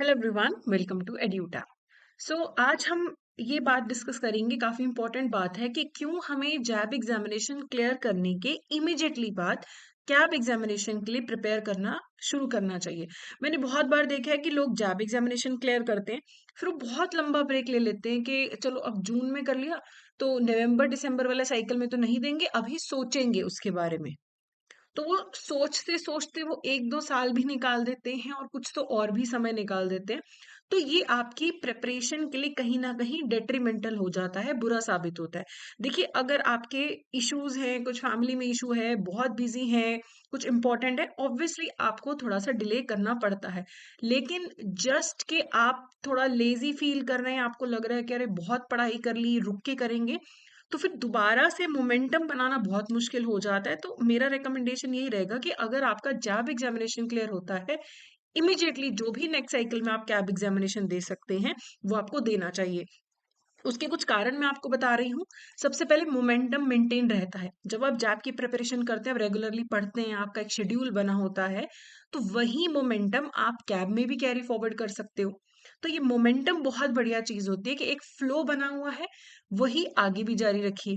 Hello everyone, welcome to Eduta. So आज हम ये बात डिस्कस करेंगे, काफी इंपॉर्टेंट बात है कि क्यों हमें जैब एग्जामिनेशन क्लियर करने के इमिडिएटली बाद कैब एग्जामिनेशन के लिए प्रिपेयर करना शुरू करना चाहिए। मैंने बहुत बार देखा है कि लोग जैब एग्जामिनेशन क्लियर करते हैं, फिर वो बहुत लंबा ब्रेक ले लेते हैं कि चलो अब जून में कर लिया तो नवंबर दिसंबर वाले साइकिल में तो नहीं देंगे, अभी सोचेंगे उसके बारे में। तो वो सोचते-सोचते वो 1-2 साल भी निकाल देते हैं और कुछ तो और भी समय निकाल देते हैं। तो ये आपकी प्रिपरेशन के लिए कहीं न कहीं डेट्रिमेंटल हो जाता है, बुरा साबित होता है। देखिए, अगर आपके इश्यूज़ हैं, कुछ फैमिली में इश्यू है, बहुत बिज़ी हैं, कुछ इम्पोर्टेंट है, ऑब्वियसली आपको थोड़ा-सा डिले करना पड़ता है। लेकिन जस्ट कि आप थोड़ा लेज़ी फ़ील कर रहे हैं, आपको लग रहा है कि अरे बहुत पढ़ाई कर ली, रुक के करेंगे, तो फिर दोबारा से मोमेंटम बनाना बहुत मुश्किल हो जाता है। तो मेरा रिकमेंडेशन यही रहेगा कि अगर आपका जैब एग्जामिनेशन क्लियर होता है, इमीडिएटली जो भी नेक्स्ट साइकिल में आप कैब एग्जामिनेशन दे सकते हैं, वो आपको देना चाहिए। उसके कुछ कारण मैं आपको बता रही हूँ। सबसे पहले मोमेंटम मेंटेन रहता है। जब आप जैब की प्रिपरेशन करते हैं, आप रेगुलरली पढ़ते हैं, आपका एक शेड्यूल बना होता है, तो वही मोमेंटम आप कैब में भी कैरी फॉरवर्ड कर सकते हो। तो ये मोमेंटम बहुत बढ़िया चीज़ होती है कि एक फ्लो बना हुआ है, वही आगे भी जारी रखिए।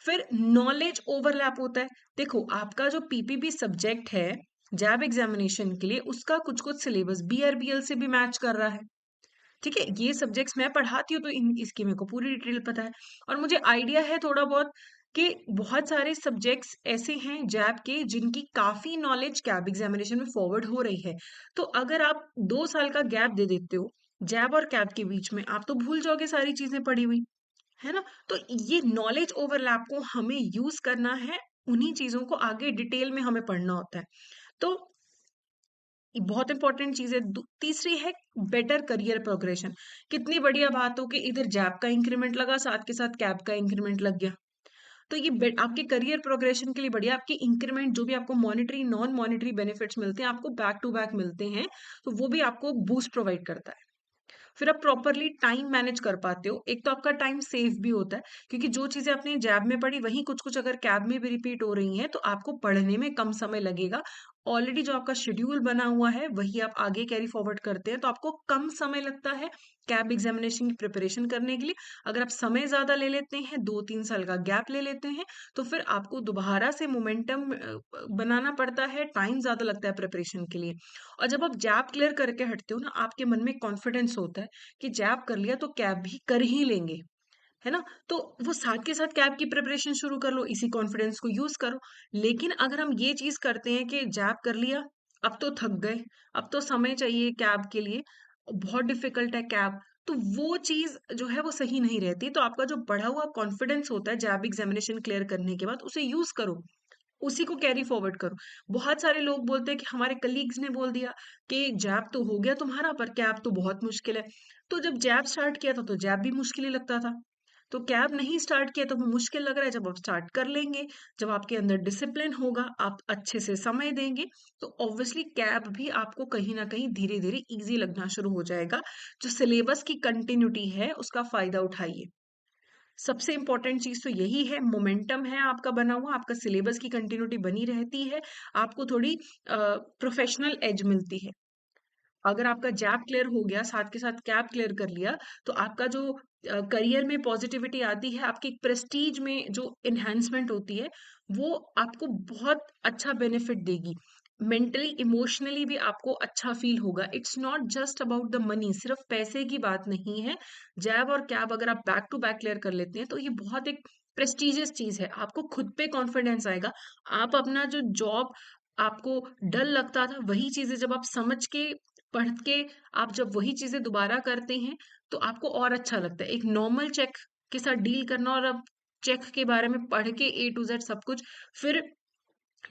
फिर नॉलेज ओवरलैप होता है। देखो, आपका जो पीपीबी सब्जेक्ट है, जैब एग्जामिनेशन के लिए, उसका कुछ-कुछ सिलेबस बीआरबीएल से भी मैच कर रहा है। ठीक है? ये सब्जेक्ट्स मैं पढ़ाती हूँ तो इन इसकी मेरे को पूरी डिटेल पता है और मुझे आइडिया है थोड़ा बहुत कि बहुत सारे सब्जेक्ट्स ऐसे हैं जैब के जिनकी काफ़ी नॉलेज कैब एग्ज़ामिनेशन में फॉरवर्ड हो रही है। तो अगर आप 2 साल का गैप दे देते हो, जैब और कैब के बीच में, आप तो भूल जाओगे सारी चीज़ें पढ़ी हुई, है ना? तो ये नॉलेज ओवरलैप को हमें यूज़ करना है, उन्हीं चीज़ों को आगे डिटेल में हमें पढ़ना होता है। तो ये बहुत इंपॉर्टेंट चीज़ है। तीसरी है बेटर करियर प्रोग्रेशन। कितनी बढ़िया बात हो कि इधर जैब का इंक्रीमेंट लगा, साथ के साथ कैब का इंक्रीमेंट लग गया। तो ये आपके करियर प्रोग्रेशन के लिए बढ़िया, आपकी इंक्रीमेंट जो भी आपको मॉनेटरी नॉन मॉनेटरी बेनिफिट्स मिलते हैं, आपको बैक टू बैक मिलते हैं, तो वो भी आपको बूस्ट प्रोवाइड करता है। फिर आप प्रॉपरली टाइम मैनेज कर पाते हो। एक तो आपका टाइम सेव भी होता है, क्योंकि जो चीज़ें आपने जैब में पढ़ी वही कुछ-कुछ अगर कैब में भी रिपीट हो रही हैं, तो आपको पढ़ने में कम समय लगेगा। ऑलरेडी जो आपका शेड्यूल बना हुआ है, वही आप आगे कैरी फॉरवर्ड करते हैं, तो आपको कम समय लगता है कैब एग्ज़ामिनेशन की प्रिपरेशन करने के लिए। अगर आप समय ज़्यादा ले लेते हैं, 2-3 साल का गैप ले लेते हैं, तो फिर आपको दोबारा से मोमेंटम बनाना पड़ता है, टाइम ज़्यादा लगता है प्रिपरेशन के लिए। और जब आप जैब क्लियर करके हटते हो ना, आपके मन में कॉन्फिडेंस होता है कि जैब कर लिया तो कैब भी कर ही लेंगे, है ना? तो वो साथ के साथ कैब की प्रिपरेशन शुरू कर लो, इसी कॉन्फिडेंस को यूज़ करो। लेकिन अगर हम ये चीज़ करते हैं कि जैब कर लिया, अब तो थक गए, अब तो समय चाहिए कैब के लिए, बहुत डिफ़िकल्ट है कैब, तो वो चीज़ जो है वो सही नहीं रहती। तो आपका जो बढ़ा हुआ कॉन्फिडेंस होता है जैब एग्ज़ामिनेशन क्लियर करने के बाद, उसे यूज़ करो। उसी को कैरी फॉरवर्ड करो। बहुत सारे लोग बोलते हैं कि हमारे कलीग्स ने बोल दिया कि जैब तो हो गया तुम्हारा पर कैब तो बहुत मुश्किल है। तो जब जैब स्टार्ट किया था तो जैब भी मुश्किल ही लगता था। तो कैब नहीं स्टार्ट किया तो वो मुश्किल लग रहा है, जब आप स्टार्ट कर लेंगे, जब आपके अंदर डिसिप्लिन होगा, आप अच्छे से समय देंगे, तो ऑब्वियसली कैब भी आपको कहीं न कहीं धीरे-धीरे ईज़ी लगना शुरू हो जाएगा। जो सिलेबस की कंटिन्यूटी है उसका फ़ायदा उठाइए। सबसे इम्पोर्टेंट चीज़ तो यही है, मोमेंटम है आपका बना हुआ, आपका सिलेबस की कंटिन्यूटी बनी रहती है, आपको थोड़ी प्रोफेशनल एज मिलती है। अगर आपका जैब क्लियर हो गया, साथ के साथ कैब क्लियर कर लिया, तो आपका जो करियर में पॉजिटिविटी आती है, आपकी प्रेस्टीज में जो एनहांसमेंट होती है, वो आपको बहुत अच्छा बेनिफिट देगी। मेंटली, इमोशनली भी आपको अच्छा फील होगा। It's not just about the money, सिर्फ पैसे की बात नहीं है। जैब और कैब अगर आप बैक टू बैक क्लियर कर लेते हैं, तो ये बहुत एक प्रेस्टिजियस चीज़ है। आपको खुद पे कॉन्फिडेंस आएगा। आप अपना जो जॉब आपको डल लगता था, वही चीज़ें जब आप समझ के पढ़ के आप जब वही चीज़ें दोबारा करते हैं, तो आपको और अच्छा लगता है। एक नॉर्मल चेक के साथ डील करना और अब चेक के बारे में पढ़ के ए टू ज़ेड सब कुछ, फिर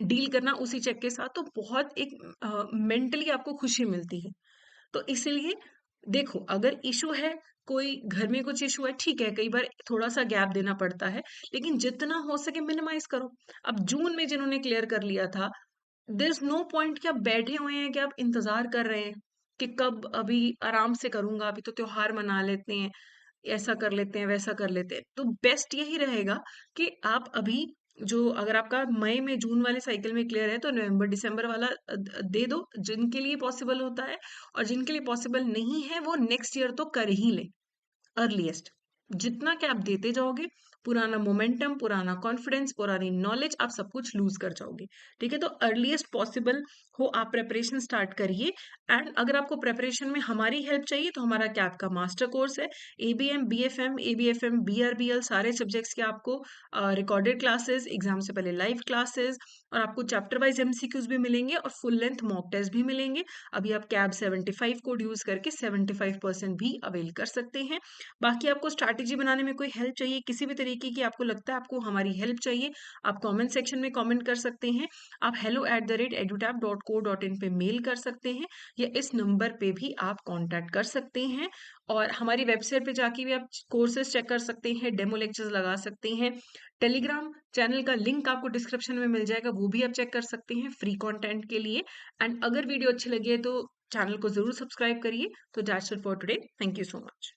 डील करना उसी चेक के साथ, तो बहुत एक मेंटली आपको खुशी मिलती है। तो इसीलिए देखो, अगर इश्यू है, कोई घर में कुछ इश्यू है, ठीक है, कई बार थोड़ा-सा गैप देना पड़ता है, लेकिन जितना हो सके मिनिमाइज़ करो। अब जून में जिन्होंने क्लियर कर लिया था, देयर इज़ नो पॉइंट कि आप बैठे हुए हैं, कि आप इंतज़ार कर रहे हैं कि कब अभी आराम से करूँगा, अभी तो त्योहार मना लेते हैं, ऐसा कर लेते हैं, वैसा कर लेते हैं। तो बेस्ट यही रहेगा कि आप अभी जो अगर आपका मई में जून वाले साइकिल में क्लियर है तो नवंबर दिसंबर वाला दे दो जिनके लिए पॉसिबल होता है, और जिनके लिए पॉसिबल नहीं है वो नेक्स्ट ईयर तो कर ही ले अर्लीस्ट। जितना कि आप देते जाओगे, पुराना मोमेंटम, पुराना कॉन्फिडेंस, पुरानी नॉलेज, आप सब कुछ लूज कर जाओगे। ठीक है, तो अर्लीस्ट पॉसिबल हो आप प्रेपरेशन स्टार्ट करिए। एंड अगर आपको प्रेपरेशन में हमारी हेल्प चाहिए तो हमारा कैप का मास्टर कोर्स है, एबीएम, बीएफएम, एबीएफएम, बीआरबीएल, सारे सब्जेक्ट्स के आपको रिकॉर्डेड क्लासेस, एग्जाम से पहले लाइव क्लासेस, और आपको चैप्टर वाइज एमसीक्यूज भी मिलेंगे और फुल लेंथ मॉक टेस्ट भी मिलेंगे। अभी आप कैब 75 कोड यूज करके 75% भी अवेल कर सकते हैं। बाकी आपको स्ट्रैटेजी बनाने में कोई हेल्प चाहिए, किसी भी तरीके की आपको लगता है आपको हमारी हेल्प चाहिए, आप कमेंट सेक्शन में कमेंट कर सकते हैं। आप hello@edutap.co.in पे मेल कर सकते हैं, या इस नंबर पे भी आप कांटेक्ट कर सकते हैं। और हमारी वेबसाइट पे जाके भी आप कोर्सेज चेक कर सकते हैं, डेमो लेक्चर्स लगा सकते हैं। टेलीग्राम चैनल का लिंक आपको डिस्क्रिप्शन में मिल जाएगा, वो भी आप चेक कर सकते हैं फ्री कंटेंट के लिए। एंड अगर वीडियो अच्छी लगी है तो चैनल को जरूर सब्सक्राइब करिए। तो that's it for today, thank you so much.